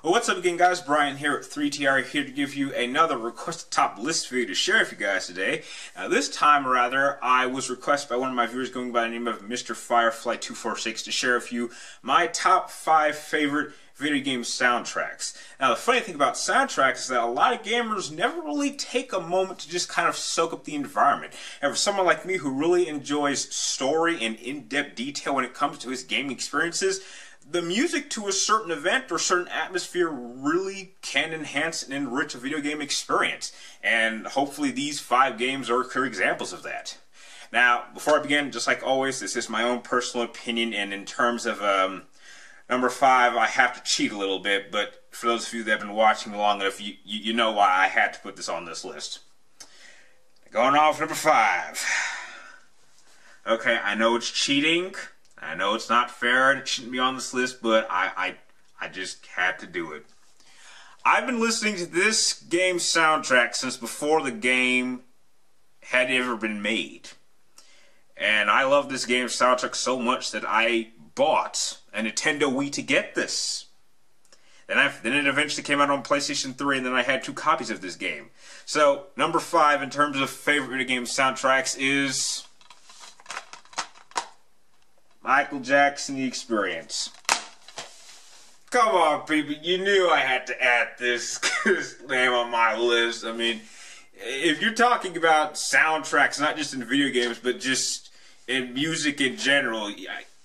Well, what's up again, guys? Brian here at 3TR, here to give you another requested top list video to share with you guys today. This time, rather, I was requested by one of my viewers going by the name of Mr. Firefly246 to share with you my top 5 favorite video game soundtracks. Now, the funny thing about soundtracks is that a lot of gamers never really take a moment to just kind of soak up the environment. And for someone like me who really enjoys story and in-depth detail when it comes to his gaming experiences, the music to a certain event or certain atmosphere really can enhance and enrich a video game experience. And hopefully these 5 games are clear examples of that. Now, before I begin, just like always, this is my own personal opinion, and in terms of number 5, I have to cheat a little bit, but for those of you that have been watching long enough, you know why I had to put this on this list. Going off number 5. Okay, I know it's cheating. I know it's not fair and it shouldn't be on this list, but I just had to do it. I've been listening to this game's soundtrack since before the game had ever been made. And I love this game's soundtrack so much that I bought a Nintendo Wii to get this. Then it eventually came out on PlayStation 3, and then I had 2 copies of this game. So, number 5 in terms of favorite video game soundtracks is Michael Jackson, The Experience. Come on, people, you knew I had to add this name on my list. I mean, if you're talking about soundtracks, not just in video games, but just in music in general,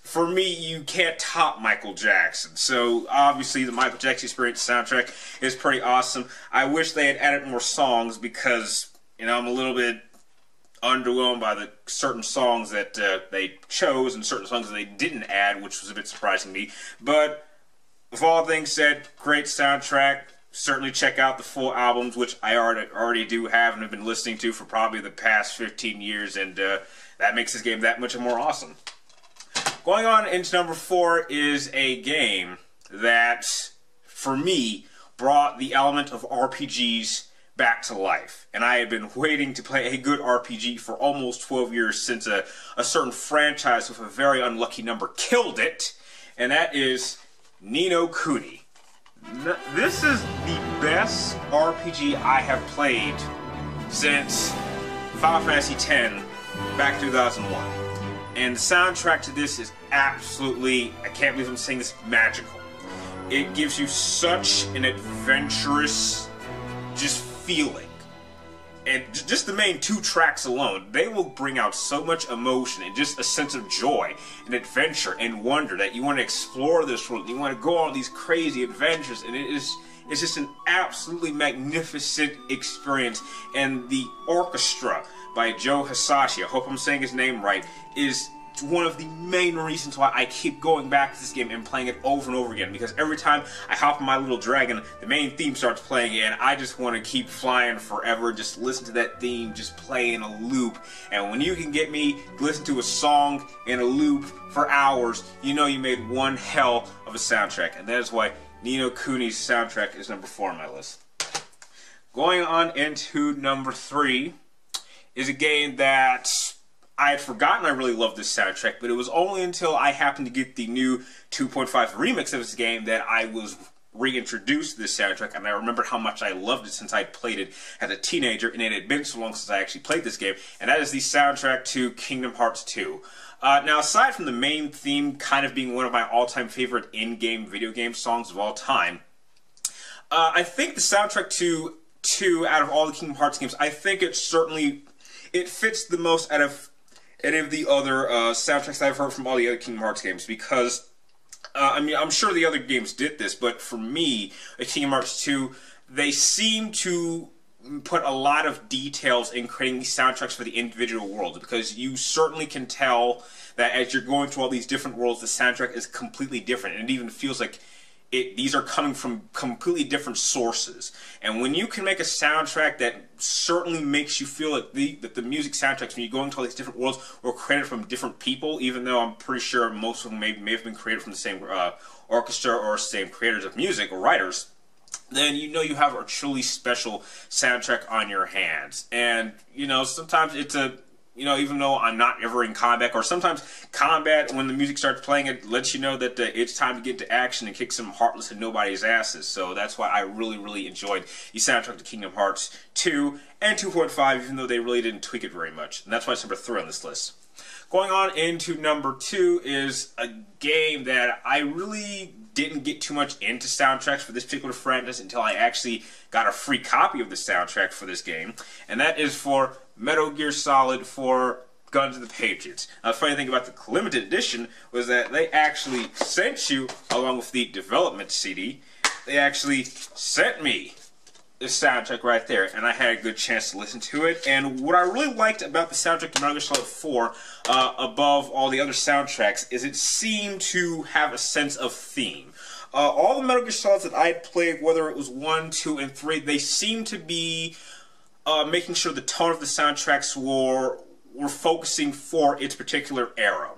for me, you can't top Michael Jackson. So, obviously, the Michael Jackson Experience soundtrack is pretty awesome. I wish they had added more songs because, you know, I'm a little bit underwhelmed by the certain songs that they chose and certain songs that they didn't add, which was a bit surprising to me. But with all things said, great soundtrack. Certainly check out the full albums, which I already do have and have been listening to for probably the past 15 years, and that makes this game that much more awesome. Going on into number 4 is a game that, for me, brought the element of RPGs back to life. And I have been waiting to play a good RPG for almost 12 years since a certain franchise with a very unlucky number killed it, and that is No Kuni. This is the best RPG I have played since Final Fantasy X back in 2001. And the soundtrack to this is absolutely, I can't believe I'm saying this, magical. It gives you such an adventurous just feeling. And just the main 2 tracks alone, they will bring out so much emotion and just a sense of joy and adventure and wonder that you want to explore this world, you want to go on these crazy adventures, and it's just an absolutely magnificent experience. And the orchestra by Joe Hisaishi, I hope I'm saying his name right, is one of the main reasons why I keep going back to this game and playing it over and over again, because every time I hop on my little dragon, the main theme starts playing, and I just want to keep flying forever, just listen to that theme, just play in a loop. And when you can get me to listen to a song in a loop for hours, you know you made one hell of a soundtrack, and that is why Ni no Kuni's soundtrack is number 4 on my list. Going on into number 3 is a game that I had forgotten I really loved this soundtrack, but it was only until I happened to get the new 2.5 remix of this game that I was reintroduced to this soundtrack, and I remembered how much I loved it since I played it as a teenager, and it had been so long since I actually played this game, and that is the soundtrack to Kingdom Hearts 2. Now, aside from the main theme kind of being one of my all-time favorite in-game video game songs of all time, I think the soundtrack to 2, out of all the Kingdom Hearts games, I think it fits the most out of any of the other soundtracks I've heard from all the other Kingdom Hearts games, because, I mean, I'm sure the other games did this, but for me, at Kingdom Hearts 2, they seem to put a lot of details in creating these soundtracks for the individual worlds, because you certainly can tell that as you're going through all these different worlds, the soundtrack is completely different, and it even feels like these are coming from completely different sources. And when you can make a soundtrack that certainly makes you feel that the music soundtracks, when you go into all these different worlds, were created from different people, even though I'm pretty sure most of them may have been created from the same orchestra or same creators of music or writers, then you know you have a truly special soundtrack on your hands. And, you know, sometimes it's a you know, even though I'm not ever in combat, or sometimes combat, when the music starts playing, it lets you know that it's time to get to action and kick some heartless and nobody's asses. So that's why I really, really enjoyed the soundtrack to Kingdom Hearts 2 and 2.5, even though they really didn't tweak it very much. And that's why it's number 3 on this list. Going on into number 2 is a game that I really didn't get too much into soundtracks for this particular franchise until I actually got a free copy of the soundtrack for this game, and that is for Metal Gear Solid 4 Guns of the Patriots. Now, the funny thing about the limited edition was that they actually sent you, along with the development CD, they actually sent me the soundtrack right there, and I had a good chance to listen to it. And what I really liked about the soundtrack to Metal Gear Solid 4, above all the other soundtracks, is it seemed to have a sense of theme. All the Metal Gear Solids that I had played, whether it was 1, 2, and 3, they seemed to be making sure the tone of the soundtracks were focusing for its particular era.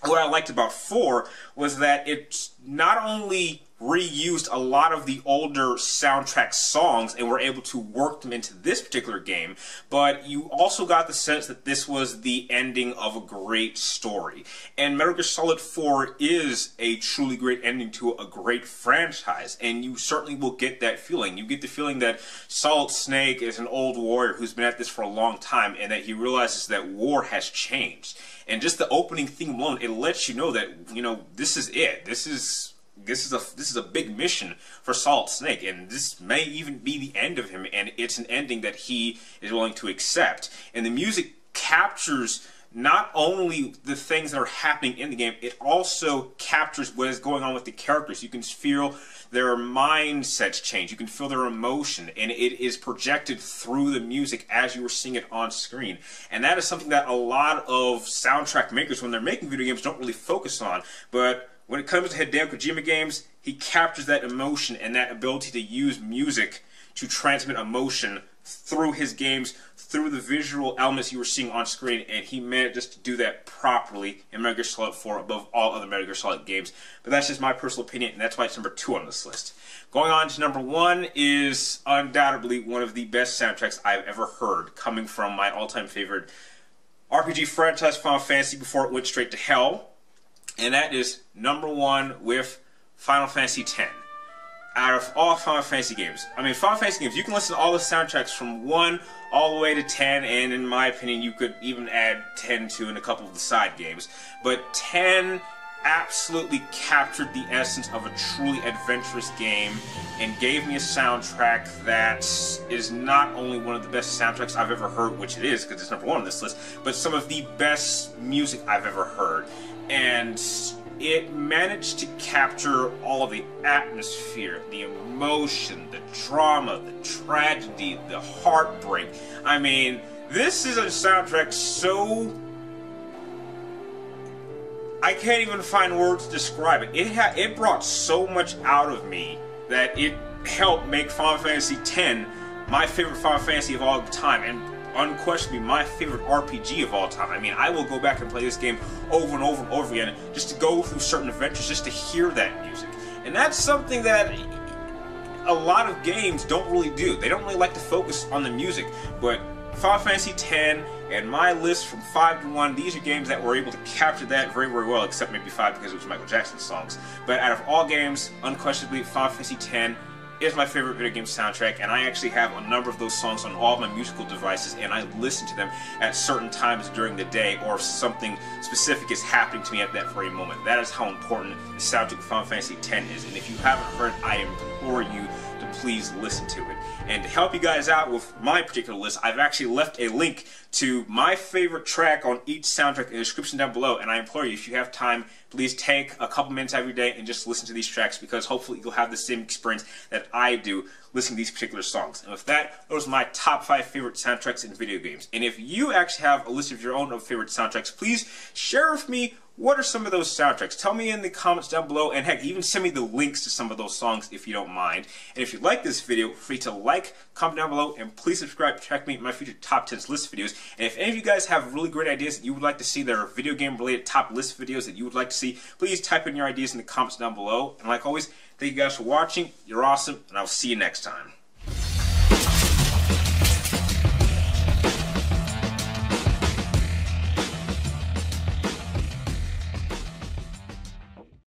What I liked about 4 was that it not only reused a lot of the older soundtrack songs and were able to work them into this particular game, but you also got the sense that this was the ending of a great story. And Metal Gear Solid 4 is a truly great ending to a great franchise, and you certainly will get that feeling. You get the feeling that Solid Snake is an old warrior who's been at this for a long time, and that he realizes that war has changed. And just the opening theme alone, it lets you know that, you know, this is it. This is a big mission for Solid Snake, and this may even be the end of him, and it's an ending that he is willing to accept. And the music captures not only the things that are happening in the game, it also captures what is going on with the characters. You can feel their mindsets change, you can feel their emotion, and it is projected through the music as you are seeing it on screen. And that is something that a lot of soundtrack makers, when they're making video games, don't really focus on. But when it comes to Hideo Kojima games, he captures that emotion and that ability to use music to transmit emotion through his games, through the visual elements you were seeing on screen, and he managed to do that properly in Metal Gear Solid 4 above all other Metal Gear Solid games. But that's just my personal opinion, and that's why it's number 2 on this list. Going on to number 1 is undoubtedly one of the best soundtracks I've ever heard, coming from my all-time favorite RPG franchise, Final Fantasy, before it went straight to hell. And that is number 1 with Final Fantasy X. Out of all Final Fantasy games, Final Fantasy games, you can listen to all the soundtracks from 1 all the way to 10, and in my opinion, you could even add 10 to in a couple of the side games. But 10 absolutely captured the essence of a truly adventurous game and gave me a soundtrack that is not only one of the best soundtracks I've ever heard, which it is because it's number 1 on this list, but some of the best music I've ever heard. And it managed to capture all of the atmosphere, the emotion, the drama, the tragedy, the heartbreak. This is a soundtrack so... I can't even find words to describe it. It brought so much out of me that it helped make Final Fantasy X my favorite Final Fantasy of all time, and unquestionably my favorite RPG of all time. I will go back and play this game over and over and over again just to go through certain adventures, just to hear that music. And that's something that a lot of games don't really do. They don't really like to focus on the music, but Final Fantasy X and my list from 5 to 1, these are games that were able to capture that very, very well, except maybe 5 because it was Michael Jackson's songs. But out of all games, unquestionably, Final Fantasy X is my favorite video game soundtrack, and I actually have a number of those songs on all of my musical devices, and I listen to them at certain times during the day, or if something specific is happening to me at that very moment. That is how important the soundtrack of Final Fantasy X is, and if you haven't heard, I implore you to please listen to it. And to help you guys out with my particular list, I've actually left a link to my favorite track on each soundtrack in the description down below, and I implore you, if you have time, please take a couple minutes every day and just listen to these tracks, because hopefully you'll have the same experience that I do listening to these particular songs. And with that, those are my top 5 favorite soundtracks in video games. And if you actually have a list of your own favorite soundtracks, please share with me what are some of those soundtracks. Tell me in the comments down below, and heck, even send me the links to some of those songs if you don't mind. And if you like this video, feel free to like, comment down below, and please subscribe to check me my future top 10 list videos. And if any of you guys have really great ideas that you would like to see that are video game related top list videos that you would like to see, please type in your ideas in the comments down below. And like always, thank you guys for watching. You're awesome, and I'll see you next time.